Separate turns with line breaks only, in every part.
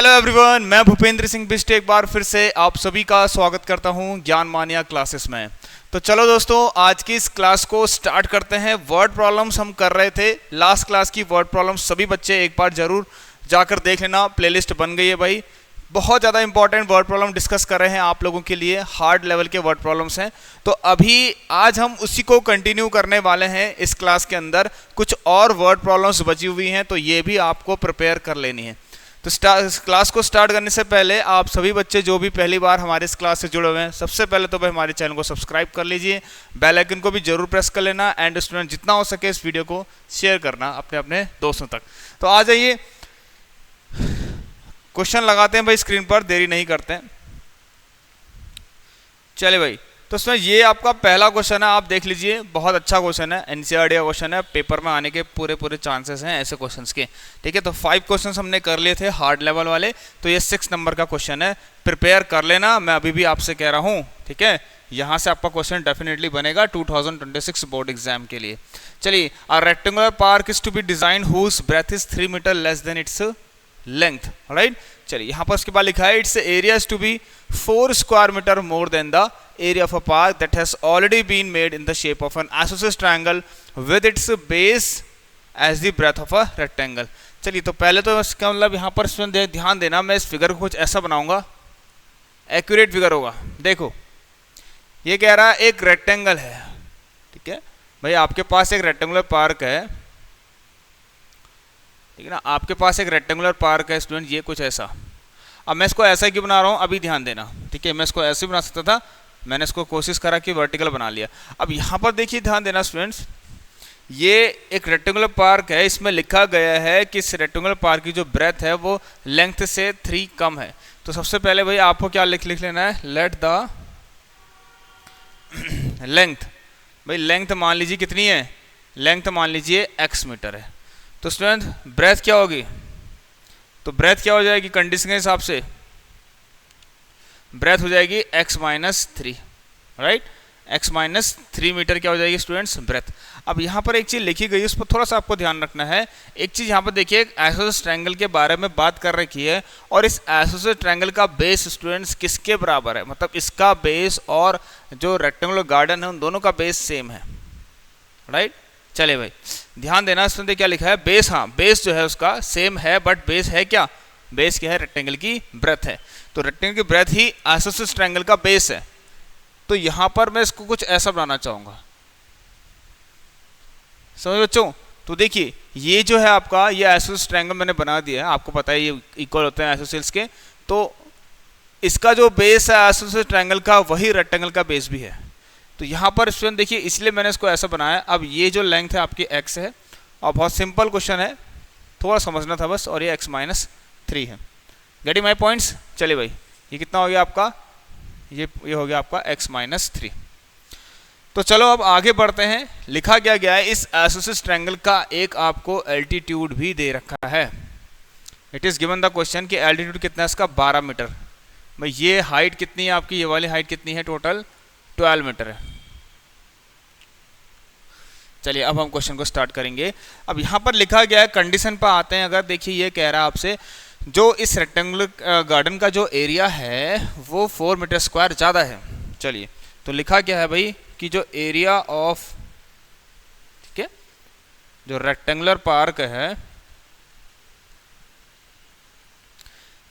Hello everyone, मैं भूपेंद्र सिंह बिष्ट एक बार फिर से आप सभी का स्वागत करता हूं ज्ञान मानिया क्लासेस में। तो चलो दोस्तों, आज की इस क्लास को स्टार्ट करते हैं। वर्ड प्रॉब्लम्स हम कर रहे थे, लास्ट क्लास की वर्ड प्रॉब्लम्स सभी बच्चे एक बार जरूर जाकर देख लेना, प्लेलिस्ट बन गई है भाई। बहुत ज़्यादा इंपॉर्टेंट वर्ड प्रॉब्लम डिस्कस कर रहे हैं आप लोगों के लिए, हार्ड लेवल के वर्ड प्रॉब्लम्स हैं। तो अभी आज हम उसी को कंटिन्यू करने वाले हैं। इस क्लास के अंदर कुछ और वर्ड प्रॉब्लम्स बची हुई हैं, तो ये भी आपको प्रिपेयर कर लेनी है। तो इस क्लास को स्टार्ट करने से पहले आप सभी बच्चे जो भी पहली बार हमारे इस क्लास से जुड़े हुए हैं, सबसे पहले तो भाई हमारे चैनल को सब्सक्राइब कर लीजिए, बेल आइकन को भी जरूर प्रेस कर लेना, एंड स्टूडेंट जितना हो सके इस वीडियो को शेयर करना अपने अपने दोस्तों तक। तो आ जाइए, क्वेश्चन लगाते हैं भाई स्क्रीन पर, देरी नहीं करते हैं। चलिए भाई, तो इसमें ये आपका पहला क्वेश्चन है, आप देख लीजिए, बहुत अच्छा क्वेश्चन है, एनसीईआरटी का क्वेश्चन है, पेपर में आने के पूरे चांसेस हैं ऐसे क्वेश्चंस के। ठीक है, तो 5 क्वेश्चंस हमने कर लिए थे हार्ड लेवल वाले, तो ये 6 नंबर का क्वेश्चन है, प्रिपेयर कर लेना, मैं अभी भी आपसे कह रहा हूँ। ठीक है, यहाँ से आपका क्वेश्चन डेफिनेटली बनेगा 2026 बोर्ड एग्जाम के लिए। चलिए, a rectangular park is to be design whose breadth is 3 metre less than its length, right. चलिए, यहाँ पर उसके बाद लिखा है its area is to be 4 square metre more than the area of a park that has already been made in the shape of an isosceles triangle with its base as the breadth of a rectangle। चलिए, तो पहले तो इसका मतलब यहाँ पर ध्यान देना, मैं इस फिगर को कुछ ऐसा बनाऊंगा, एक्यूरेट फिगर होगा। देखो, ये कह रहा है एक रेक्टेंगल है। ठीक है भाई, आपके पास एक रेक्टेंगुलर पार्क है, ठीक है ना, आपके पास एक रेक्टेंगुलर पार्क है स्टूडेंट, ये कुछ ऐसा। अब मैं इसको ऐसा क्यों बना रहा हूँ, अभी ध्यान देना। ठीक है, मैं इसको ऐसे बना सकता था, मैंने इसको कोशिश करा कि वर्टिकल बना लिया। अब यहाँ पर देखिए, ध्यान देना स्टूडेंट्स, ये एक रेक्टेंगुलर पार्क है, इसमें लिखा गया है कि इस रेक्टेंगुलर पार्क की जो ब्रेथ है वो लेंथ से 3 कम है। तो सबसे पहले भाई आपको क्या लिख लेना है, लेट द लेंथ। भाई लेंथ मान लीजिए कितनी है, लेंथ मान लीजिए x मीटर है। तो स्टूडेंट ब्रेथ क्या होगी, तो ब्रेथ क्या हो जाएगी कंडीशन के हिसाब से, ब्रेथ हो जाएगी x minus 3, right. x minus 3 metre क्या हो जाएगी स्टूडेंट्स, ब्रेथ। अब यहाँ पर एक चीज़ लिखी गई है, उस पर थोड़ा सा आपको ध्यान रखना है। एक चीज़ यहाँ पर देखिए, एक आइसोसेलेस ट्रायंगल के बारे में बात कर रखी है, और इस आइसोसेलेस ट्रायंगल का बेस स्टूडेंट्स किसके बराबर है, मतलब इसका बेस और जो रेक्टेंगुलर गार्डन है उन दोनों का बेस सेम है, राइट। चले भाई, ध्यान देना, सुनते क्या लिखा है, बेस, हाँ बेस जो है उसका सेम है, बट बेस है क्या, बेस क्या है, रेक्टेंगल की ब्रेथ है। तो रेक्टेंगल की ब्रेथ ही आइसोसेलेस ट्रायंगल का बेस है। तो यहां पर मैं इसको कुछ ऐसा बनाना चाहूंगा, समझ बच्चों। तो देखिए, ये जो है आपका, ये आइसोसेलेस ट्रायंगल मैंने बना दिया है, आपको पता है ये इक्वल होते हैं आइसोसेलेस के। तो इसका जो बेस है आइसोसेलेस ट्रायंगल का, वही रेक्टेंगल का बेस भी है। तो यहाँ पर स्टूडेंट देखिए, इसलिए मैंने इसको ऐसा बनाया। अब ये जो लेंथ है आपकी x है, और बहुत सिंपल क्वेश्चन है, थोड़ा समझना था बस, और ये x माइनस 3 है। Getting my points. चलिए भाई, ये कितना हो गया आपका, ये हो गया आपका x माइनस 3। तो चलो अब आगे बढ़ते हैं। लिखा क्या गया है, इस आइसोसेलेस ट्रायंगल का एक आपको एल्टीट्यूड भी दे रखा है। It is given the question कि एल्टीट्यूड कितना है इसका, 12 मीटर। भाई ये हाइट कितनी है आपकी, ये वाली हाइट कितनी है, टोटल 12 मीटर है। चलिए, अब हम क्वेश्चन को स्टार्ट करेंगे। अब यहाँ पर लिखा गया है, कंडीशन पर आते हैं। अगर देखिए, ये कह रहा है आपसे, जो इस रेक्टेंगुलर गार्डन का जो एरिया है वो 4 मीटर स्क्वायर ज़्यादा है। चलिए, तो लिखा क्या है भाई कि जो एरिया ऑफ, ठीक है, जो रेक्टेंगुलर पार्क है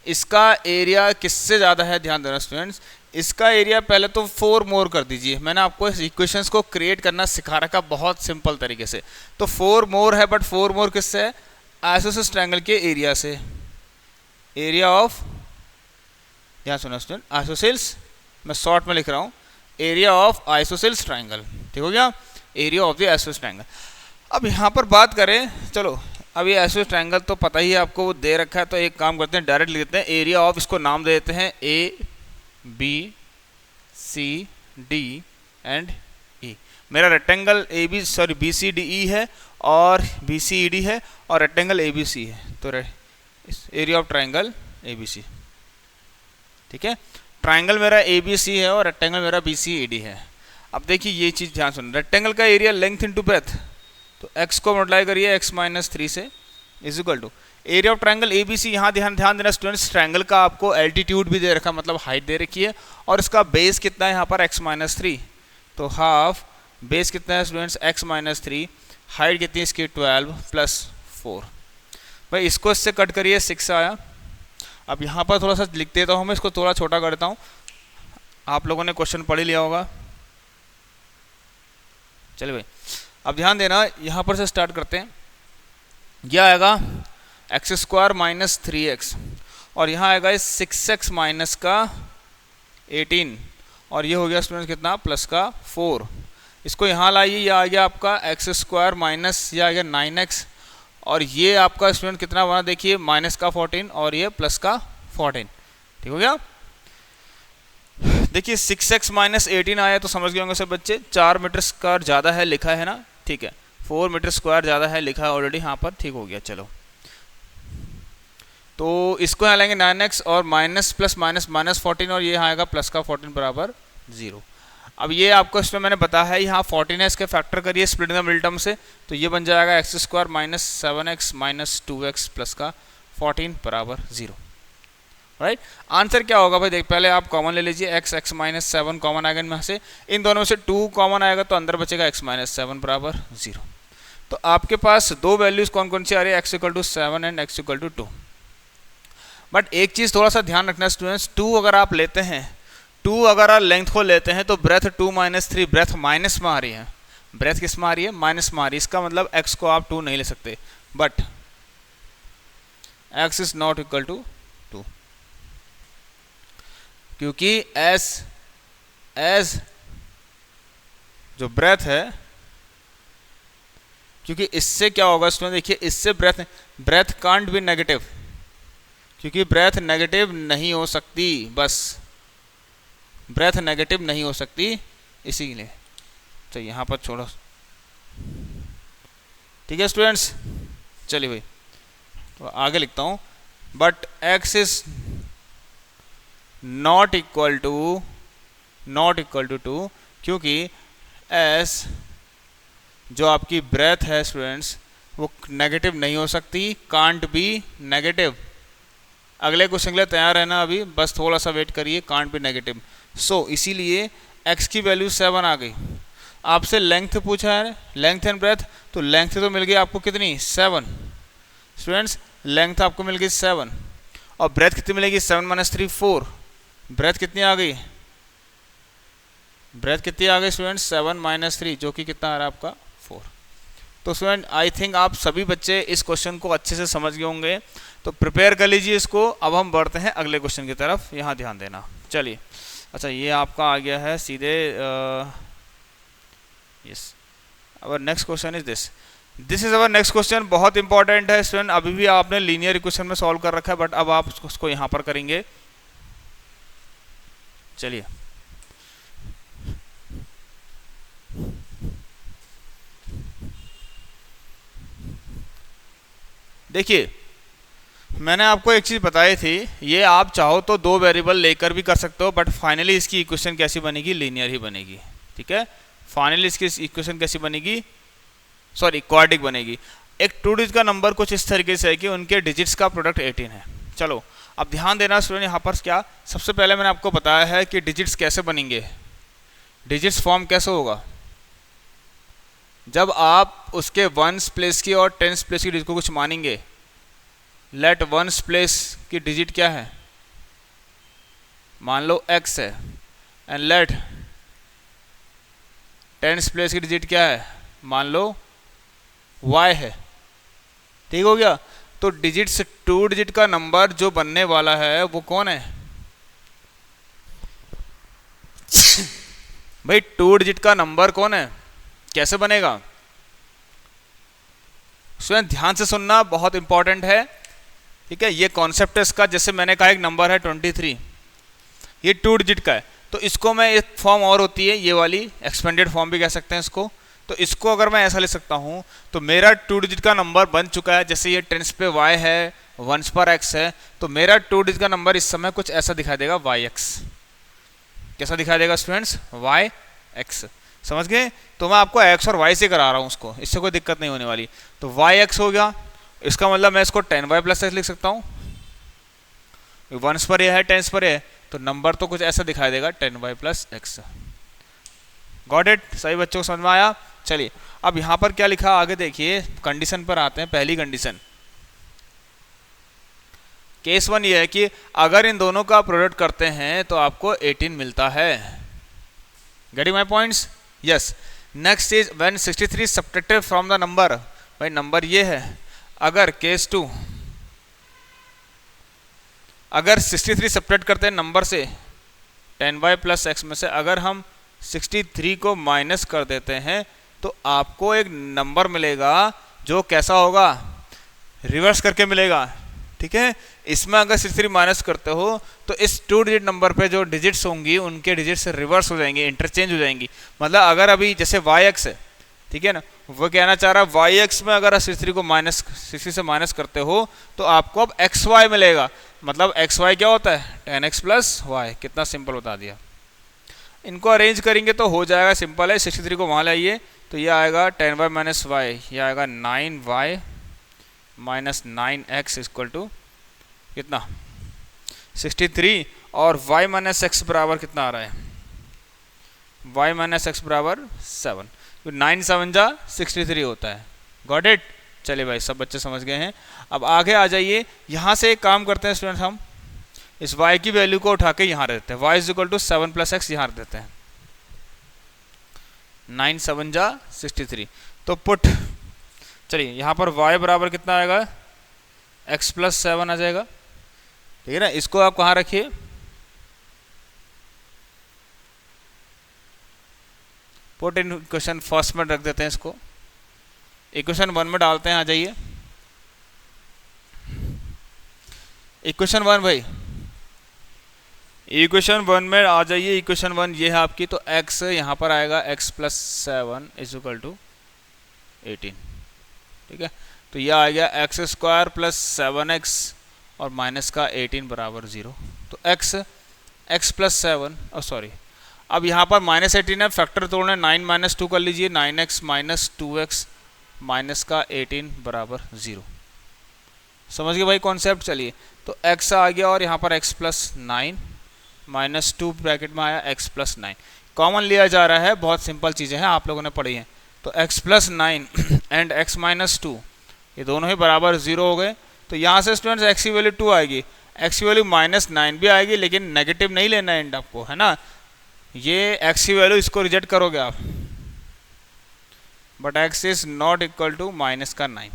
इसका एरिया किससे ज़्यादा है, ध्यान देना स्टूडेंट्स। इसका एरिया पहले तो 4 मोर कर दीजिए, मैंने आपको इस इक्वेशंस को क्रिएट करना सिखा रखा बहुत सिंपल तरीके से। तो 4 मोर है, बट 4 मोर किससे है, आइसोसेलेस ट्रायंगल के एरिया से। एरिया ऑफ, यहाँ सुना स्टूडेंट, आइसोसेलेस, मैं शॉर्ट में लिख रहा हूँ, एरिया ऑफ आइसोसेलेस ट्रायंगल। ठीक हो गया, area of the isosceles triangle. अब यहाँ पर बात करें, चलो अब ये आइसोसेलेस ट्रायंगल तो पता ही है आपको, वो दे रखा है, तो एक काम करते हैं, डायरेक्ट लिख देते हैं एरिया ऑफ, इसको नाम दे देते हैं A B C D and E. मेरा rectangle B C D E है, और बी सी ई डी है, और रेक्टेंगल ए बी सी है। तो area of triangle A B C, ठीक है। ट्रायंगल मेरा ए बी सी है और रेक्टेंगल मेरा बी सी ई डी है। अब देखिए, ये चीज़ ध्यान सुन, रेक्टेंगल का एरिया लेंथ इंटू ब्रेथ, तो x को मल्टीप्लाई करिए x माइनस 3 से, is equal to area of triangle ABC, यहाँ ध्यान देना स्टूडेंट्स, ट्रायंगल का आपको एल्टीट्यूड भी दे रखा, मतलब हाइट दे रखी है, और इसका बेस कितना है यहाँ पर x-3, तो हाफ बेस कितना है स्टूडेंट्स x-3, हाइट कितनी है इसकी 12 + 4। भाई इसको इससे कट करिए 6 आया। अब यहाँ पर थोड़ा सा लिख देता हूँ मैं, इसको थोड़ा छोटा कर देता हूँ, आप लोगों ने क्वेश्चन पढ़ ही लिया होगा। चलिए भाई अब ध्यान देना, यहाँ पर से स्टार्ट करते हैं। यह आएगा x² - 3x, और यहाँ आएगा 6x माइनस का 18, और ये हो गया स्टूडेंट कितना प्लस का 4। इसको यहाँ लाइए, यह आ गया आपका x² माइनस, यह आ गया 9x, और ये आपका स्टूडेंट कितना बना देखिए माइनस का 14 और ये प्लस का 14। ठीक हो गया। देखिए 6x माइनस 18 आया तो समझ गए होंगे सब बच्चे, 4 मीटर स्क्वायर ज़्यादा है लिखा है ना, ठीक है, 4 मीटर स्क्वायर ज़्यादा है लिखा है ऑलरेडी यहाँ पर। ठीक हो गया। चलो तो इसको यहाँ लेंगे 9x और माइनस प्लस माइनस -14, और ये यहाँ आएगा प्लस का 14 बराबर 0। अब ये आपको इसमें मैंने बताया है यहाँ 14 है, इसके फैक्टर करिए स्प्लिट द मिडिल टर्म से, तो ये बन जाएगा x² minus 7x minus 2x plus का 14 बराबर 0। राइट, आंसर क्या होगा भाई, देख पहले आप कॉमन ले लीजिए, x माइनस 7 कॉमन आएगा इनमें से, इन दोनों में से 2 कॉमन आएगा तो अंदर बचेगा x माइनस 7 बराबर 0। तो आपके पास दो वैल्यूज कौन कौन सी आ रही है, x = 7 एंड x = 2। बट एक चीज़ थोड़ा सा ध्यान रखना स्टूडेंट्स, 2 अगर आप लेते हैं, 2 अगर आप लेंथ को लेते हैं तो ब्रेथ 2 - 3 ब्रेथ माइनस में आ रही है, ब्रेथ किस में आ रही है, माइनस में आ रही है। इसका मतलब x को आप 2 नहीं ले सकते, but x is not equal to 2, क्योंकि एज जो ब्रेथ है, क्योंकि इससे क्या होगा स्टूडेंट, देखिए इससे ब्रेथ कांट बी नेगेटिव, क्योंकि ब्रेथ नेगेटिव नहीं हो सकती, बस ब्रेथ नेगेटिव नहीं हो सकती इसीलिए। तो यहाँ पर छोड़ो, ठीक है स्टूडेंट्स। चलिए भाई तो आगे लिखता हूँ, but x is not equal to 2, क्योंकि s जो आपकी ब्रेथ है स्टूडेंट्स वो नेगेटिव नहीं हो सकती, कांट बी नेगेटिव। अगले क्वेश्चन के लिए तैयार रहना, अभी बस थोड़ा सा वेट करिए, कांट बी नेगेटिव। सो इसीलिए x की वैल्यू 7 आ गई। आपसे लेंथ पूछा है, लेंथ एंड ब्रेथ, तो लेंथ तो मिल गई आपको कितनी 7 स्टूडेंट्स, लेंथ आपको मिल गई 7, और ब्रेथ कितनी मिलेगी 7 - 3 4, ब्रेथ कितनी आ गई, ब्रेथ कितनी आ गई स्टूडेंट्स 7 - 3, जो कि कितना आ रहा है आपका 4। तो स्टूडेंट आई थिंक आप सभी बच्चे इस क्वेश्चन को अच्छे से समझ गए होंगे, तो प्रिपेयर कर लीजिए इसको। अब हम बढ़ते हैं अगले क्वेश्चन की तरफ, यहाँ ध्यान देना। चलिए अच्छा, ये आपका आ गया है सीधे, yes our next question is this is our next question, बहुत इंपॉर्टेंट है स्टूडेंट। अभी भी आपने लीनियर इक्वेशन में सॉल्व कर रखा है, बट अब आप उसको यहाँ पर करेंगे। चलिए देखिए, मैंने आपको एक चीज़ बताई थी, ये आप चाहो तो 2 वेरिएबल लेकर भी कर सकते हो, बट फाइनली इसकी इक्वेशन कैसी बनेगी, लीनियर ही बनेगी। ठीक है, फाइनली इसकी इक्वेशन कैसी बनेगी, सॉरी क्वाड्रिक बनेगी। एक 2 डिजिट का नंबर कुछ इस तरीके से है कि उनके डिजिट्स का प्रोडक्ट 18 है। चलो अब ध्यान देना स्टूडेंट, यहाँ पर क्या, सबसे पहले मैंने आपको बताया है कि डिजिट्स कैसे बनेंगे, डिजिट्स फॉर्म कैसे होगा, जब आप उसके वंस प्लेस की और टेंस प्लेस की डिजिट को कुछ मानेंगे। लेट वंस प्लेस की डिजिट क्या है, मान लो x है, एंड लेट टेंस प्लेस की डिजिट क्या है, मान लो y है। ठीक हो गया। तो डिजिट्स 2 डिजिट का नंबर जो बनने वाला है वो कौन है भाई, 2 डिजिट का नंबर कौन है, कैसे बनेगा स्टूडेंट, ध्यान से सुनना, बहुत इंपॉर्टेंट है। ठीक है, ये कॉन्सेप्ट है इसका, जैसे मैंने कहा एक नंबर है 23, ये 2 डिजिट का है, तो इसको मैं एक फॉर्म और होती है ये वाली, एक्सपेंडेड फॉर्म भी कह सकते हैं इसको। तो इसको अगर मैं ऐसा लिख सकता हूँ, तो मेरा 2 डिजिट का नंबर बन चुका है, जैसे ये टेंस पे y है, वंस पर x है, तो मेरा 2 डिजिट का नंबर इस समय कुछ ऐसा दिखाई देगा yx। कैसा दिखाई देगा स्टूडेंट्स, yx। समझ गए। तो मैं आपको x और y से करा रहा हूँ उसको, इससे कोई दिक्कत नहीं होने वाली। तो yx हो गया, इसका मतलब मैं इसको 10y प्लस एक्स लिख सकता हूँ, वंस पर यह है, टेंस पर यह है, तो नंबर तो कुछ ऐसा दिखाई देगा 10y plus x. Got it? सभी बच्चों को समझ में आया? चलिए अब यहाँ पर क्या लिखा आगे देखिए, कंडीशन पर आते हैं। पहली कंडीशन, केस 1 ये है कि अगर इन दोनों का प्रोडक्ट करते हैं तो आपको 18 मिलता है। Getting my points? Yes. Next is when 63 subtracted from the number, भाई नंबर ये है, अगर केस 2 अगर 63 सब्ट्रैक्ट करते हैं नंबर से 10y प्लस एक्स में से, अगर हम 63 को माइनस कर देते हैं तो आपको एक नंबर मिलेगा जो कैसा होगा, रिवर्स करके मिलेगा। ठीक है, इसमें अगर 63 माइनस करते हो तो इस 2 डिजिट नंबर पे जो डिजिट्स होंगी उनके डिजिट्स रिवर्स हो जाएंगे, इंटरचेंज हो जाएंगी। मतलब अगर अभी जैसे yx है, ठीक है ना, वो कहना चाह रहा है yx में अगर 63 को माइनस 60 से माइनस करते हो तो आपको अब xy मिलेगा। मतलब xy क्या होता है, 10x प्लस y। कितना सिंपल बता दिया। इनको अरेंज करेंगे तो हो जाएगा, सिंपल है। 63 को वहाँ लाइए तो ये आएगा 10y माइनस वाई, ये आएगा 9y minus 9x equal to कितना, 63, और y माइनस एक्स बराबर कितना आ रहा है, y माइनस एक्स बराबर 7। 9 7 जा 63 होता है। Got it? चलिए भाई सब बच्चे समझ गए हैं। अब आगे आ जाइए, यहाँ से एक काम करते हैं स्टूडेंट, हम इस y की वैल्यू को उठा के यहाँ रख देते हैं, y is equal to 7 plus x यहाँ रख देते हैं। 9 7 जा 63, तो पुट, चलिए यहाँ पर y बराबर कितना आएगा, x प्लस 7 आ जाएगा। ठीक है ना, इसको आप कहाँ रखिए, पुट इन इक्वेशन फर्स्ट में रख देते हैं, इसको इक्वेशन 1 में डालते हैं। आ जाइए इक्वेशन 1, भाई इक्वेशन 1 में आ जाइए। इक्वेशन 1 ये है आपकी, तो x यहाँ पर आएगा x plus 7 is equal to 18। ठीक है, तो ये आ गया एक्स स्क्वायर प्लस 7x और माइनस का 18 बराबर 0। तो x प्लस 7, सॉरी, अब यहाँ पर माइनस 18 है, फैक्टर तोड़ना 9 माइनस 2 कर लीजिए, 9x माइनस 2x माइनस का 18 बराबर 0। समझ गए भाई कॉन्सेप्ट? चलिए तो x आ गया और यहाँ पर x प्लस 9 माइनस 2 ब्रैकेट में आया x प्लस 9, कॉमन लिया जा रहा है। बहुत सिंपल चीज़ें हैं, आप लोगों ने पढ़ी हैं। तो x plus 9 and x minus 2 ये दोनों ही बराबर 0 हो गए। तो यहाँ से स्टूडेंट्स x की वैल्यू 2 आएगी, x की वैल्यू माइनस 9 भी आएगी, लेकिन नेगेटिव नहीं लेना एंड आपको, है ना। ये x की वैल्यू, इसको रिजेक्ट करोगे आप, but x is not equal to minus का 9।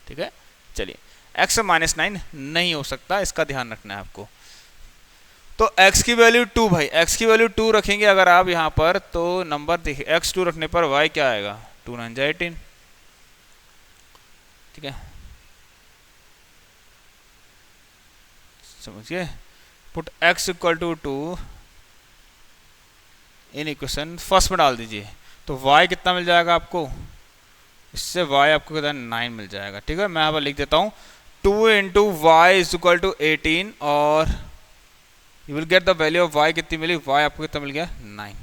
ठीक है, चलिए x माइनस 9 नहीं हो सकता, इसका ध्यान रखना है आपको। तो x की वैल्यू 2, भाई x की वैल्यू 2 रखेंगे अगर आप यहाँ पर, तो नंबर देखिए x 2 रखने पर y क्या आएगा, 2 9 जा 18। ठीक है, समझिए, put x equal to 2 in equation first में डाल दीजिए, तो y कितना मिल जाएगा आपको, इससे y आपको कितना 9 मिल जाएगा। ठीक है, मैं यहाँ पर लिख देता हूँ 2 into y is equal to 18 और you will get the value of y कितनी मिली, y आपको कितना मिल गया 9।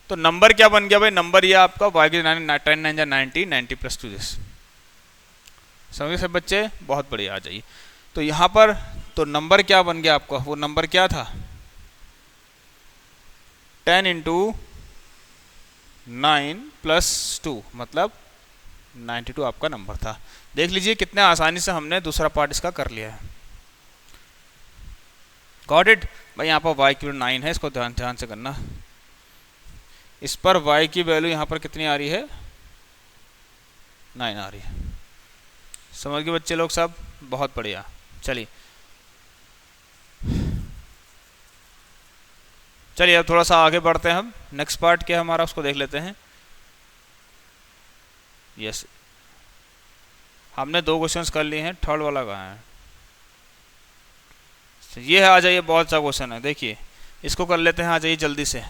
तो नंबर क्या बन गया भाई, नंबर ये आपका y की 10 9 जा 90, 90 प्लस 2 दिस। समझे सब बच्चे? बहुत बढ़िया। आ जाइए, तो यहाँ पर तो नंबर क्या बन गया आपका, वो नंबर क्या था, 10 इंटू 9 प्लस 2 मतलब 92 आपका नंबर था। देख लीजिए कितने आसानी से हमने दूसरा पार्ट इसका कर लिया है। Got it? भाई यहाँ पर y की वैल्यू 9 है, इसको ध्यान से करना। इस पर y की वैल्यू यहाँ पर कितनी आ रही है, 9 आ रही है। समझ गए बच्चे लोग सब? बहुत बढ़िया। चलिए चलिए अब थोड़ा सा आगे बढ़ते हैं, हम नेक्स्ट पार्ट क्या है हमारा उसको देख लेते हैं। यस, हमने 2 क्वेश्चंस कर लिए हैं, थर्ड वाला कहाँ है, ये है। आ जाइए, बहुत सा क्वेश्चन है, देखिए इसको कर लेते हैं। आ जाइए जल्दी से।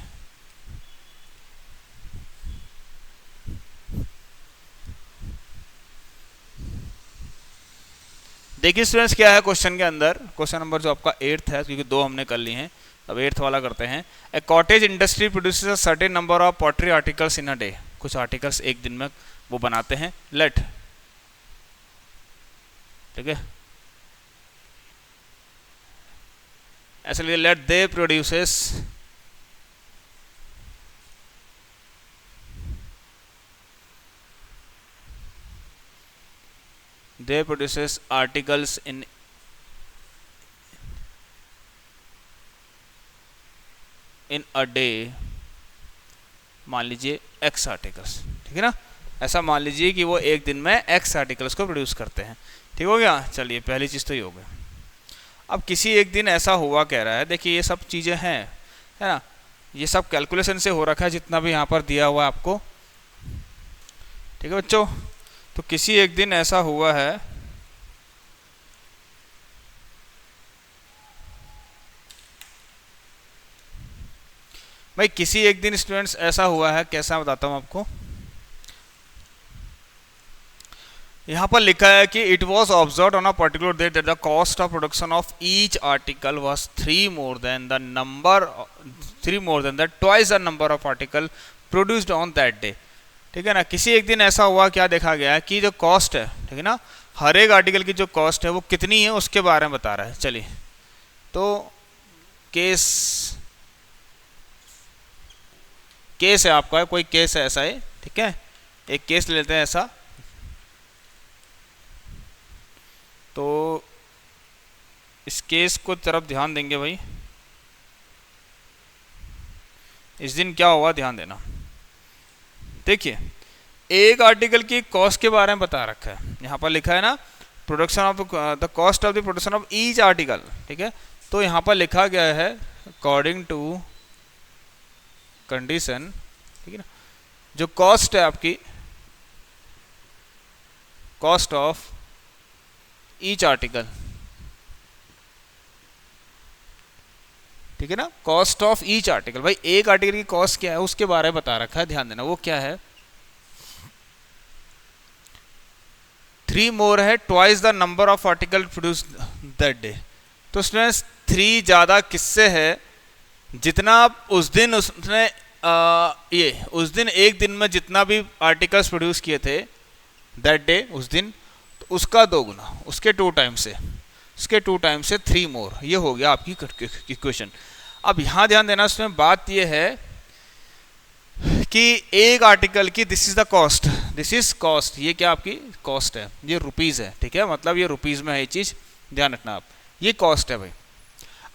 देखिए स्टूडेंट्स क्या है क्वेश्चन के अंदर, क्वेश्चन नंबर जो आपका 8th है, क्योंकि 2 हमने कर लिए हैं, अब 8th वाला करते हैं। A cottage industry produces a certain number of pottery articles in a day. कुछ आर्टिकल्स एक दिन में वो बनाते हैं। लेट ठीक है, ऐसे लिखिए let they produces articles in a day, मान लीजिए एक्स आर्टिकल्स, ठीक है ना, ऐसा मान लीजिए कि वो एक दिन में एक्स आर्टिकल्स को प्रोड्यूस करते हैं। ठीक हो गया, चलिए पहली चीज़ तो ये हो गई। अब किसी एक दिन ऐसा हुआ कह रहा है, देखिए ये सब चीज़ें हैं, है ना, ये सब कैलकुलेशन से हो रखा है जितना भी यहाँ पर दिया हुआ है आपको। ठीक है बच्चों, तो किसी एक दिन ऐसा हुआ है भाई, किसी एक दिन स्टूडेंट्स ऐसा हुआ है, कैसा बताता हूँ आपको। यहाँ पर लिखा है कि it was observe on a particular date that the cost of production of each article was 3 more than twice the number of article produced on that day. ठीक है ना, किसी एक दिन ऐसा हुआ, क्या देखा गया है कि जो कॉस्ट है, ठीक है ना, हर एक आर्टिकल की जो कॉस्ट है वो कितनी है उसके बारे में बता रहा है। चलिए तो केस है आपका, कोई केस है ऐसा है, ठीक है, एक केस ले लेते हैं ऐसा। तो इस केस को तरफ ध्यान देंगे भाई, इस दिन क्या हुआ ध्यान देना। देखिए एक आर्टिकल की कॉस्ट के बारे में बता रखा है, यहाँ पर लिखा है ना production of the cost of the production of each article. ठीक है, तो यहाँ पर लिखा गया है अकॉर्डिंग टू कंडीशन, ठीक है ना, जो कॉस्ट है आपकी, कॉस्ट ऑफ ईच आर्टिकल, ठीक है ना, कॉस्ट ऑफ ईच आर्टिकल, भाई एक आर्टिकल की कॉस्ट क्या है उसके बारे में बता रखा है, ध्यान देना वो क्या है। 3 more है twice the number of article produce that day. तो स्टूडेंट्स 3 ज़्यादा किससे है, जितना उस दिन उसने उस दिन एक दिन में जितना भी आर्टिकल्स प्रोड्यूस किए थे दैट डे उस दिन, तो उसका 2 गुना, उसके 2 टाइम से, उसके 2 टाइम से 3 more, ये हो गया आपकी इक्वेशन। अब यहाँ ध्यान देना, उसमें बात ये है कि एक आर्टिकल की this is the cost, this is cost, ये क्या आपकी कॉस्ट है, ये रुपीज़ है, ठीक है, मतलब ये रुपीज़ में है, ये चीज़ ध्यान रखना आप, ये कॉस्ट है भाई।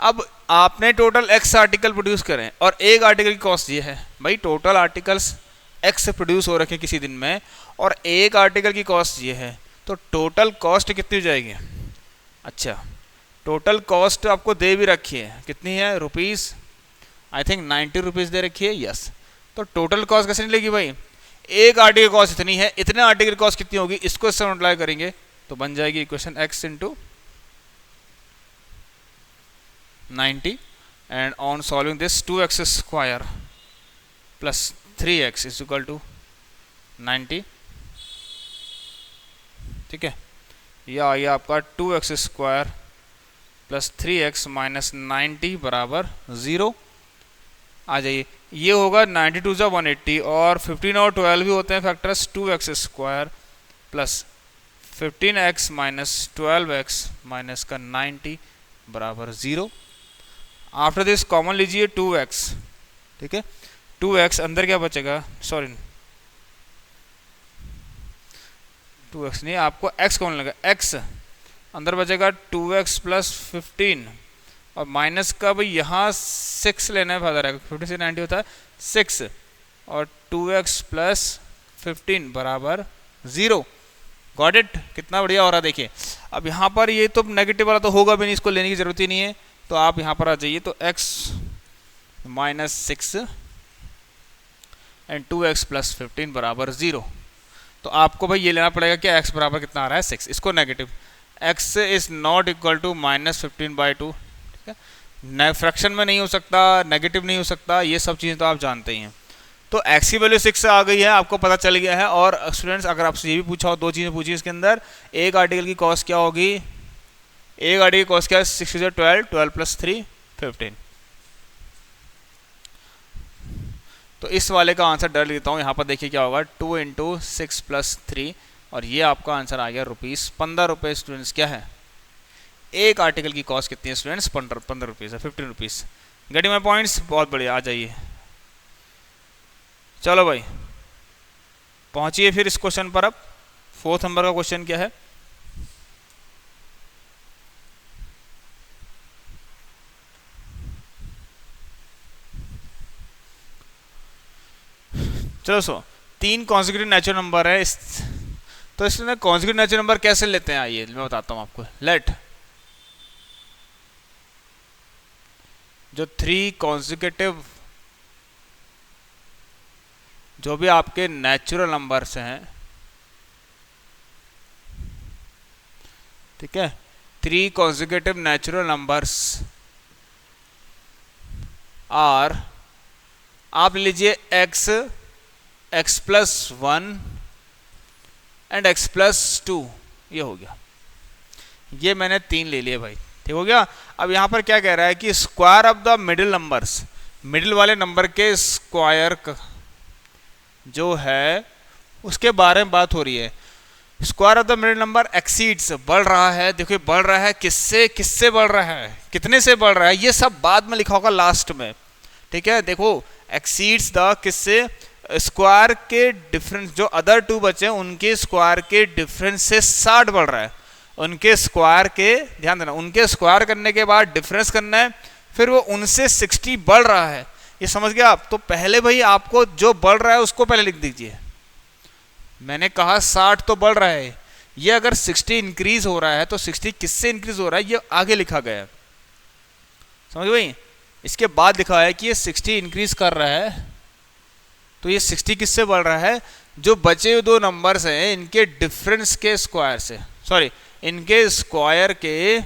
अब आपने टोटल एक्स आर्टिकल प्रोड्यूस करें और एक आर्टिकल की कॉस्ट ये है, भाई टोटल आर्टिकल्स एक्स से प्रोड्यूस हो रखे किसी दिन में और एक आर्टिकल की कॉस्ट ये है, तो टोटल कॉस्ट कितनी हो जाएगी। अच्छा, टोटल कॉस्ट आपको दे भी रखी है, कितनी है, रुपीज़ आई थिंक 90 रुपीज़ दे रखी है, यस। तो टोटल कॉस्ट कैसे निकलेगी भाई, एक आर्टिकल कॉस्ट इतनी है, इतने आर्टिकल कॉस्ट कितनी होगी, इसको इससे मल्टीप्लाई करेंगे तो बन जाएगी equation x into 90 and on solving this 2x square plus 3x is equal to 90। ठीक है, यह आ गया आपका 2x square plus 3x minus 90 बराबर 0। आ जाइए, ये होगा 92 × 180 और 15 और 12 भी होते हैं factors, 2x square plus 15x minus 12x minus का 90 बराबर 0। आफ्टर दिस कॉमन लीजिए 2x, ठीक है, 2x अंदर क्या बचेगा, सॉरी 2x नहीं, आपको x कौन लगा, x अंदर बचेगा 2x प्लस 15 और माइनस का भाई यहाँ 6 लेना है, फादर है 50 से 90 होता है 6 और 2x प्लस 15 बराबर 0। गॉट इट, कितना बढ़िया हो रहा है। देखिए अब यहाँ पर ये तो नेगेटिव वाला तो होगा भी नहीं, इसको लेने की जरूरत ही नहीं है, तो आप यहाँ पर आ जाइए, तो x minus 6 and 2x plus 15 बराबर 0। तो आपको भाई ये लेना पड़ेगा कि x बराबर कितना आ रहा है 6, इसको negative, x is not equal to minus 15/2, ठीक है, फ्रैक्शन में नहीं हो सकता, नेगेटिव नहीं हो सकता, ये सब चीज़ें तो आप जानते ही हैं। तो x की वैल्यू 6 आ गई है, आपको पता चल गया है। और स्टूडेंट्स अगर आपसे ये भी पूछा हो, 2 चीज़ें पूछी इसके अंदर, एक आर्टिकल की कॉस्ट क्या होगी, एक आर्टिकल की कॉस्ट क्या है, 6 × 12, 12 प्लस 3 15। तो इस वाले का आंसर डाल देता हूँ, यहाँ पर देखिए क्या होगा, 2 × 6 + 3 और ये आपका आंसर आ गया ₹15 स्टूडेंट्स। क्या है, एक आर्टिकल की कॉस्ट कितनी है स्टूडेंट्स, 15 रुपीज़ है, 15 रुपीज़। गेटिंग माई पॉइंट्स, बहुत बढ़िया, आ जाइए। चलो भाई पहुंचिए फिर इस क्वेश्चन पर। अब 4th नंबर का क्वेश्चन क्या है, चलो 3 कॉन्जिक्यूटिव नेचुरल नंबर है तो इसमें कॉन्जिक्यूटिव नेचुरल नंबर कैसे लेते हैं, आइए मैं बताता हूं आपको। लेट जो 3 कॉन्जिक्यूटिव जो भी आपके नेचुरल नंबर्स हैं, ठीक है, 3 कॉन्जिक्यूटिव नेचुरल नंबर्स आर, आप लीजिए x plus 1 and x plus 2, ये हो गया, ये मैंने 3 ले लिए भाई, ठीक हो गया। अब यहां पर क्या कह रहा है कि square of the middle numbers, middle वाले नंबर के स्क्वायर जो है उसके बारे में बात हो रही है। Square of the middle number exceeds, बढ़ रहा है, देखिए बढ़ रहा है, किससे बढ़ रहा है, कितने से बढ़ रहा है, ये सब बाद में लिखा होगा लास्ट में, ठीक है। देखो एक्सीड्स द किससे, स्क्वायर के डिफरेंस, जो अदर 2 बचे हैं उनके स्क्वायर के डिफरेंस से 60 बढ़ रहा है, उनके स्क्वायर के, ध्यान देना, उनके स्क्वायर करने के बाद डिफरेंस करना है, फिर वो उनसे 60 बढ़ रहा है, ये समझ गया आप। तो पहले भाई आपको जो बढ़ रहा है उसको पहले लिख दीजिए। मैंने कहा 60 तो बढ़ रहा है, ये अगर 60 इंक्रीज हो रहा है तो 60 किससे इंक्रीज हो रहा है, ये आगे लिखा गया है, समझ भाई। इसके बाद लिखा है कि ये 60 इंक्रीज कर रहा है, तो ये 60 किससे बढ़ रहा है, जो बचे हुए 2 नंबर्स हैं इनके डिफरेंस के स्क्वायर से, सॉरी इनके स्क्वायर के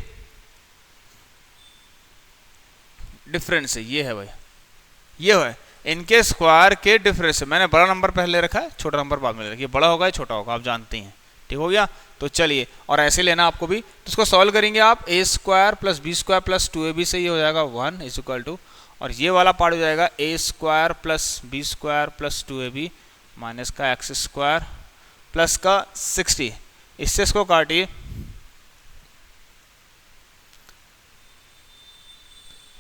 डिफरेंस से, ये है भाई, ये है इनके स्क्वायर के डिफरेंस से। मैंने बड़ा नंबर पहले रखा है, छोटा नंबर बाद में रखा है, बड़ा होगा या छोटा होगा आप जानते हैं, ठीक हो गया। तो चलिए, और ऐसे लेना आपको भी, तो इसको सॉल्व करेंगे आप, a square plus B square plus 2ab से ये हो जाएगा 1 इज इक्वल टू, और ये वाला पार्ट हो जाएगा a square plus B square plus 2ab minus का x स्क्वायर प्लस का 60, इससे इसको काटिए,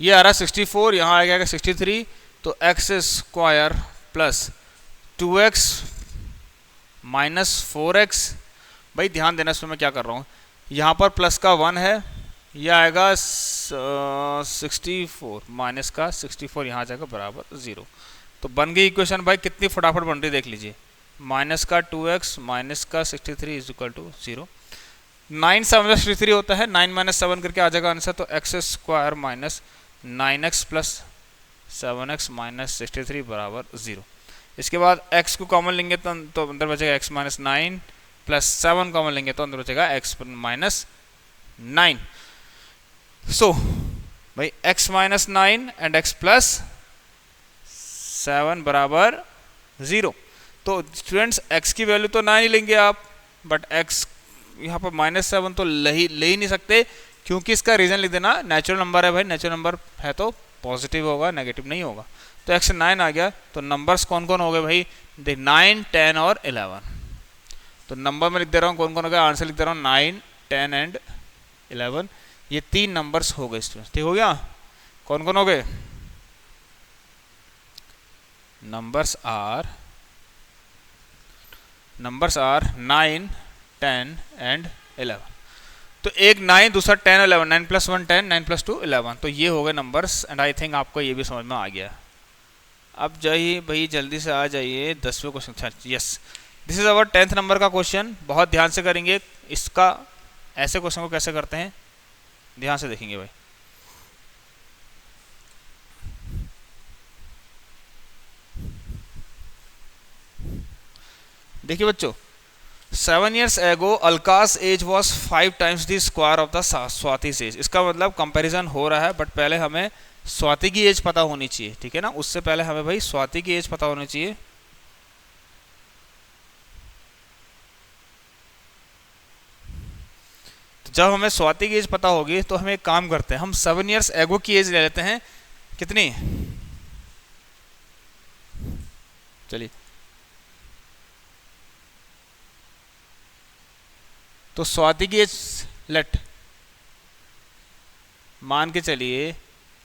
ये आ रहा 64, यहाँ आ गया 63, तो x square plus 2x minus 4x, भाई ध्यान देना इसमें मैं क्या कर रहा हूँ, यहाँ पर प्लस का 1 है, यह आएगा 64 माइनस का 64, यहाँ जाएगा बराबर 0। तो बन गई इक्वेशन भाई, कितनी फटाफट बन रही देख लीजिए, माइनस का 2x माइनस का 63 इज इक्वल टू 0। 9 7 63 होता है, 9 माइनस 7 करके आ जाएगा आंसर, तो x square minus 9x plus 7x minus 63 बराबर 0। इसके बाद x को कॉमन लेंगे तो अंदर बचेगा x माइनस 9 प्लस 7 कॉमन लेंगे तो अंदर बचेगा x माइनस 9। सो भाई x minus 9 and x plus 7 बराबर 0। तो स्टूडेंट्स x की वैल्यू तो 9 ही लेंगे आप, बट x यहाँ पर माइनस 7 तो ले ही नहीं सकते, क्योंकि इसका रीजन लिख देना, नेचुरल नंबर है भाई, नेचुरल नंबर है तो पॉजिटिव होगा, नेगेटिव नहीं होगा। तो x 9 आ गया, तो नंबर्स कौन कौन हो गए भाई, देख 9 10 और 11। तो नंबर में लिख दे रहा हूँ कौन कौन हो गया, आंसर लिख दे रहा हूँ 9 10 एंड 11, ये 3 नंबर्स हो गए स्टूडेंट्स, ठीक हो गया। कौन कौन हो गए, नंबर्स आर 9 10 एंड 11। तो एक 9, दूसरा 10 और 11, 9 प्लस 1 10, 9 प्लस 2 11, तो ये हो गए नंबर्स। एंड आई थिंक आपको ये भी समझ में आ गया। अब जाइए भाई जल्दी से आ जाइए 10वें question. Yes, this is our 10th number का क्वेश्चन, बहुत ध्यान से करेंगे इसका, ऐसे क्वेश्चन को कैसे करते हैं ध्यान से देखेंगे भाई। देखिए बच्चों, 7 years ago Alka's age was 5 times the square of the Swati's age. इसका मतलब कंपैरिजन हो रहा है, बट पहले हमें स्वाति की एज पता होनी चाहिए, ठीक है ना, उससे पहले हमें भाई स्वाति की एज पता होनी चाहिए। तो जब हमें स्वाति की एज पता होगी तो हम एक काम करते हैं, हम 7 years ago की एज ले लेते हैं, कितनी, चलिए तो स्वाति की एज लेट मान के चलिए,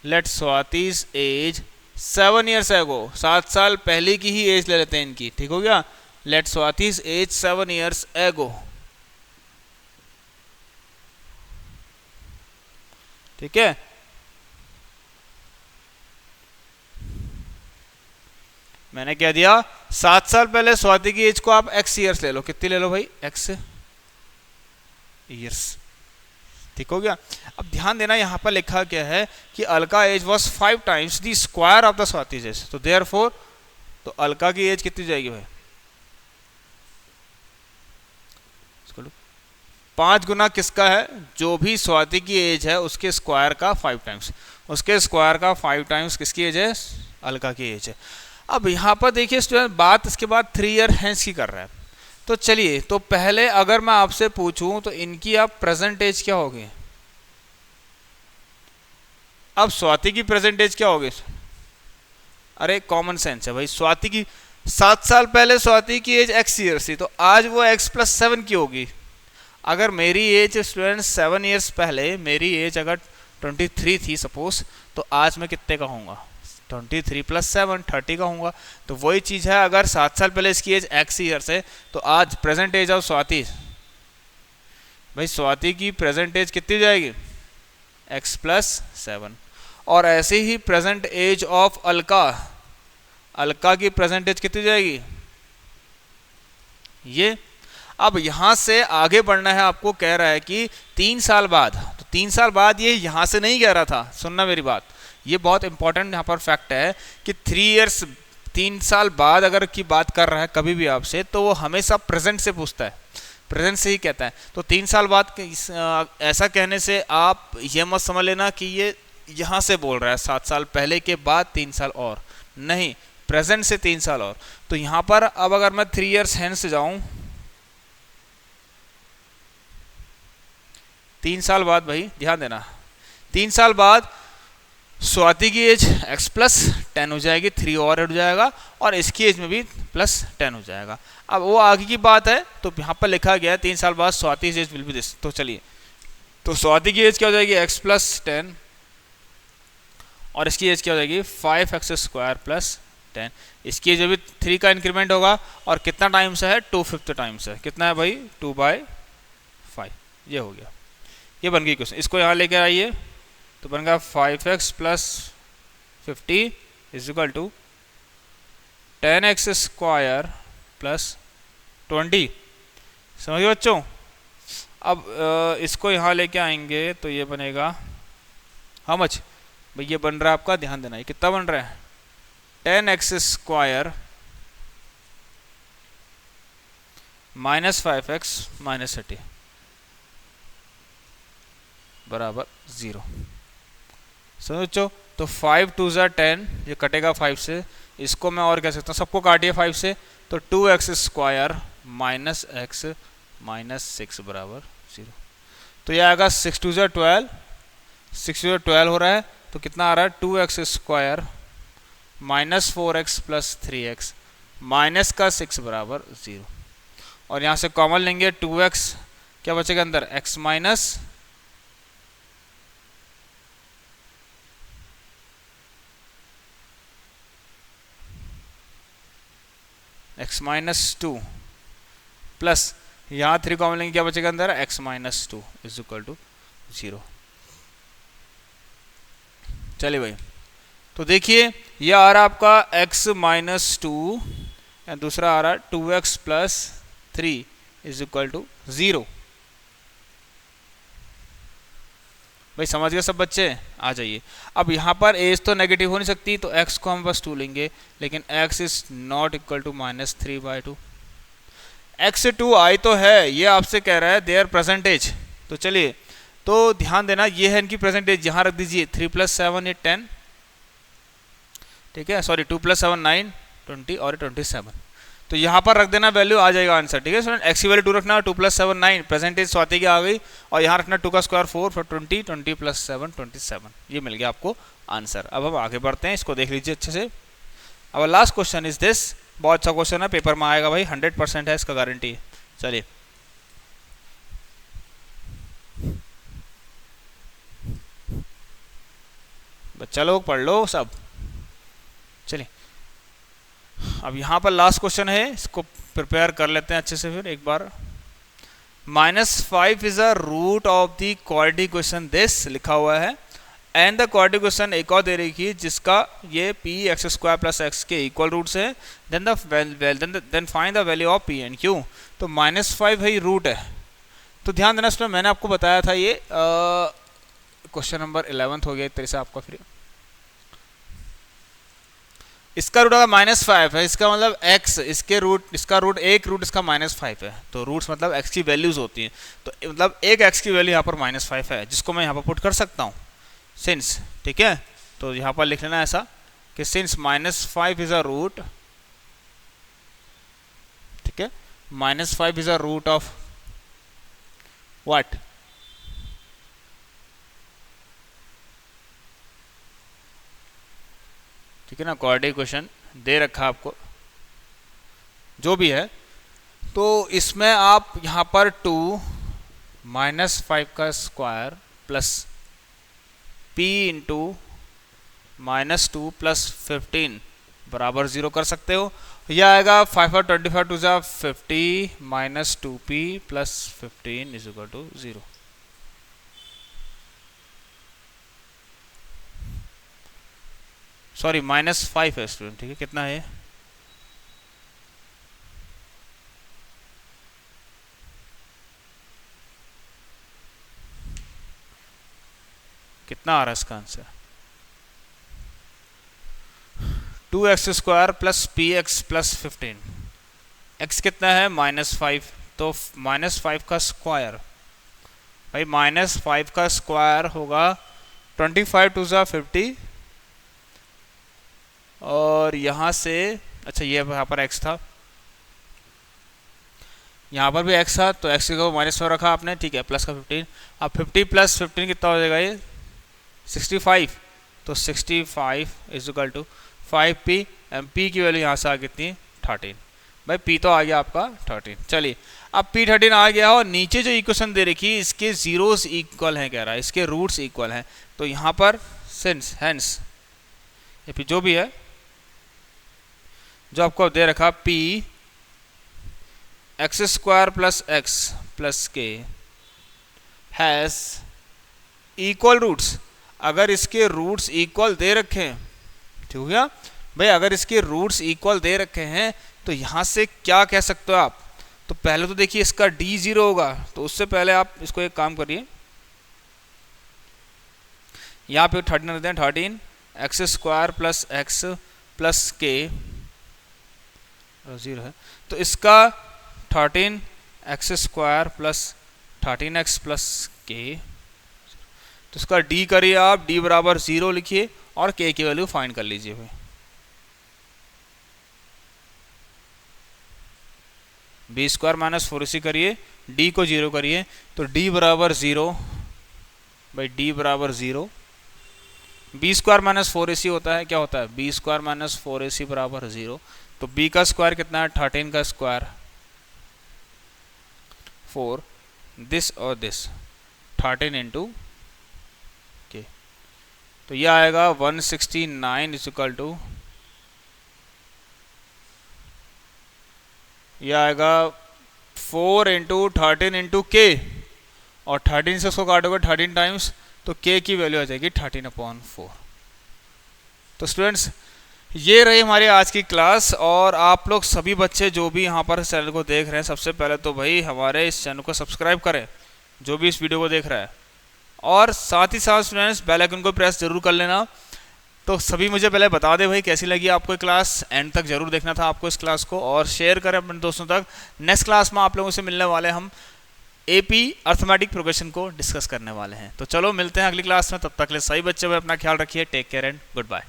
लेट स्वाति's एज 7 ईयर्स एगो, 7 साल पहले की ही एज ले लेते हैं इनकी, ठीक हो गया। लेट स्वाति's एज 7 ईयर्स एगो, ठीक है। मैंने क्या दिया, 7 साल पहले स्वाति की एज को आप x ईयर्स ले लो, कितनी ले लो भाई, x ईयर्स, ठीक हो गया। अब ध्यान देना यहां पर लिखा क्या है कि Alka as was 5 times the square of the Swati's as, तो देयरफॉर तो अलका की एज कितनी जाएगी भाई, 5 गुना किसका है, जो भी स्वाति की एज है उसके स्क्वायर का 5 टाइम्स, उसके स्क्वायर का 5 टाइम्स किसकी एज है, अलका की एज है। अब यहाँ पर देखिए स्टूडेंट, बात इसके बाद 3 ईयर हेंस की कर रहा है। तो चलिए, तो पहले अगर मैं आपसे पूछूं तो इनकी आप प्रेजेंट एज क्या होगी, अब स्वाति की प्रेजेंट एज क्या होगी, अरे कॉमन सेंस है भाई, स्वाति की 7 साल पहले स्वाति की एज x ईयर्स थी, तो आज वो x + 7 की होगी। अगर मेरी एज स्टूडेंट 7 ईयर्स पहले मेरी एज अगर 23 थी सपोज, तो आज मैं कितने का होऊंगा, 23 + 7 30 का होऊंगा। तो वही चीज़ है, अगर 7 साल पहले इसकी एज x ईयर्स है, तो आज प्रेजेंट एज ऑफ स्वाति, भाई स्वाति की प्रेजेंट एज कितनी जाएगी, x + 7। और ऐसे ही present age of Alka, Alka की प्रेजेंट एज कितनी जाएगी, ये। अब यहां से आगे बढ़ना है, आपको कह रहा है कि 3 साल बाद, तो 3 साल बाद ये यहां से नहीं कह रहा था, सुनना मेरी बात, ये बहुत इंपॉर्टेंट यहाँ पर फैक्ट है कि 3 ईयर्स 3 साल बाद अगर की बात कर रहा है कभी भी आपसे, तो वो हमेशा प्रेजेंट से पूछता है, प्रेजेंट से ही कहता है। तो 3 साल बाद ऐसा कहने से आप ये मत समझ लेना कि ये यहाँ से बोल रहा है 7 साल पहले के बाद 3 साल और, नहीं, प्रेजेंट से 3 साल और। तो यहाँ पर अब अगर मैं 3 ईयर्स हेंस जाऊं, 3 साल बाद भाई ध्यान देना, 3 साल बाद स्वाति की एज x + 10 हो जाएगी, 3 और हो जाएगा, और इसकी एज में भी +10 हो जाएगा। अब वो आगे की बात है, तो यहाँ पर लिखा गया है 3 साल बाद Swati age will be this. तो चलिए, तो स्वाति की एज क्या हो जाएगी, x + 10, और इसकी एज क्या हो जाएगी 5x² + 10। इसकी एज भी 3 का इंक्रीमेंट होगा, और कितना टाइम्स है, 2/5 टाइम्स है, कितना है भाई, 2/5। ये हो गया, ये बन गई क्वेश्चन। इसको यहाँ लेकर आइए, तो बन गया 5x + 50 = 10x² + 20। समझ गए बच्चों। अब इसको यहाँ लेके आएंगे तो ये बनेगा हाउ मच भाई, ये बन रहा है आपका, ध्यान देना, ये कितना बन रहा है, 10x² - 5x - 30 बराबर 0। समझो, तो 5 × 2 = 10, ये कटेगा 5 से, इसको मैं और कह सकता हूँ, सबको काटिए 5 से, तो 2x² - x - 6 बराबर 0। तो ये आएगा 6 × 2 = 12, 6 × 2 = 12 हो रहा है, तो कितना आ रहा है, 2x² - 4x + 3x माइनस का 6 बराबर 0। और यहाँ से कॉमन लेंगे, 2x क्या बचेगा अंदर, x - -2 प्लस यहाँ 3 कॉमन लेंगे, क्या बचेगा अंदर, x - 2 = 0। चलिए भाई, तो देखिए ये आ रहा आपका x - 2, दूसरा आ रहा 2x + 3 = 0। भाई समझ गए सब बच्चे, आ जाइए। अब यहाँ पर एज तो नेगेटिव हो नहीं सकती, तो x को हम बस 2 लेंगे, लेकिन x is not equal to -3/2। x से 2 आई तो है, ये आपसे कह रहा है देयर परसेंटेज। तो चलिए, तो ध्यान देना, ये है इनकी परसेंटेज, यहाँ रख दीजिए 3 + 7 ये 10, ठीक है, सॉरी 2 + 7 9 20 और 27। तो यहाँ पर रख देना, वैल्यू आ जाएगा आंसर, ठीक है स्टूडेंट। x की वैल्यू 2 रखना, 2 + 7 9, परसेंटेज स्वाति की आ गई, और यहाँ रखना 2 का स्क्वायर 4 फिर 20 20 + 7 27, ये मिल गया आपको आंसर। अब हम आगे बढ़ते हैं, इसको देख लीजिए अच्छे से। अब लास्ट क्वेश्चन इज दिस, बहुत अच्छा क्वेश्चन है, पेपर में आएगा भाई, 100% है, इसका गारंटी है। चलिए, बच्चा लोग पढ़ लो सब। चलिए अब यहाँ पर लास्ट क्वेश्चन है, इसको प्रिपेयर कर लेते हैं अच्छे से फिर एक बार। -5 is a root of the quadratic equation this लिखा हुआ है, एंड द क्वाड्रेटिक इक्वेशन एक और दे रही है जिसका ये p x² + x के इक्वल रूट्स है, then find the value of p and q। तो -5 है रूट है, तो ध्यान देना इसमें मैंने आपको बताया था ये क्वेश्चन नंबर 11 हो गया एक तरह से आपका। फिर इसका रूट अगर -5 है, इसका मतलब x इसके रूट, इसका रूट एक रूट इसका -5 है, तो रूट्स मतलब x की वैल्यूज होती हैं, तो मतलब एक x की वैल्यू यहाँ पर -5 है जिसको मैं यहाँ पर पुट कर सकता हूँ सिंस, ठीक है। तो यहाँ पर लिख लेना ऐसा कि सिंस -5 इज अ रूट, ठीक है, -5 is a root of what, ठीक है ना, क्वाड्रेटिक इक्वेशन दे रखा आपको जो भी है, तो इसमें आप यहाँ पर 2 -5 का स्क्वायर प्लस p इंटू -2 + 15 बराबर 0 कर सकते हो। यह आएगा 5 और 25 टू जा 50 -2p + 15 = 0। सॉरी -5 है स्टूडेंट, ठीक है, कितना है, कितना आ रहा है इसका आंसर, 2x² + px + 15, x कितना है -5, तो -5 का स्क्वायर, भाई -5 का स्क्वायर होगा 25 टू जा 50, और यहाँ से अच्छा ये यहाँ पर x था, यहाँ पर भी x था, तो x को -5 रखा आपने, ठीक है, प्लस का 15, अब 50 + 15 कितना हो जाएगा ये 65, तो 65 = 5p, p की वैल्यू यहाँ से आ कितनी 13, भाई p तो आ गया आपका 13। चलिए अब p13 आ गया, और नीचे जो इक्वेशन दे रखी है इसके जीरोस इक्वल हैं कह रहा है, इसके रूट्स इक्वल हैं, तो यहाँ पर सिंस हेंस या फिर जो भी है जो आपको दे रखा p x² + x + k has equal roots, अगर इसके रूट्स इक्वल दे रखे हैं, ठीक हो गया भाई, अगर इसके रूट्स इक्वल दे रखे हैं तो यहाँ से क्या कह सकते हो आप, तो पहले तो देखिए इसका d 0 होगा, तो उससे पहले आप इसको एक काम करिए, यहाँ पे 13 रखते हैं, 13 x² + x + k 0 है, तो इसका 13 x² + 13x + k, तो इसका d करिए आप, d बराबर 0 लिखिए और k की वैल्यू फाइंड कर लीजिए भाई। b² - 4ac करिए, d को 0 करिए, तो d बराबर 0, भाई d बराबर 0, b² - 4ac होता है, क्या होता है b² - 4ac बराबर 0, तो b का स्क्वायर कितना है 13 का स्क्वायर 4, दिस और दिस 13 इंटू के, तो यह आएगा 169 = यह आएगा 4 × 13 × k, और 13 से उसको काटोगे 13 टाइम्स, तो k की वैल्यू आ जाएगी 13/4। तो स्टूडेंट्स ये रही हमारी आज की क्लास, और आप लोग सभी बच्चे जो भी यहाँ पर इस चैनल को देख रहे हैं, सबसे पहले तो भाई हमारे इस चैनल को सब्सक्राइब करें जो भी इस वीडियो को देख रहा है, और साथ ही साथ स्टूडेंट्स बेल आइकन को प्रेस जरूर कर लेना। तो सभी मुझे पहले बता दे भाई कैसी लगी आपको क्लास, एंड तक जरूर देखना था आपको इस क्लास को, और शेयर करें अपने दोस्तों तक। नेक्स्ट क्लास में आप लोगों से मिलने वाले हम AP अर्थमेटिक प्रोग्रेशन को डिस्कस करने वाले हैं। तो चलो मिलते हैं अगली क्लास में, तब तक के लिए सभी बच्चे अपना ख्याल रखिए, take care and good bye.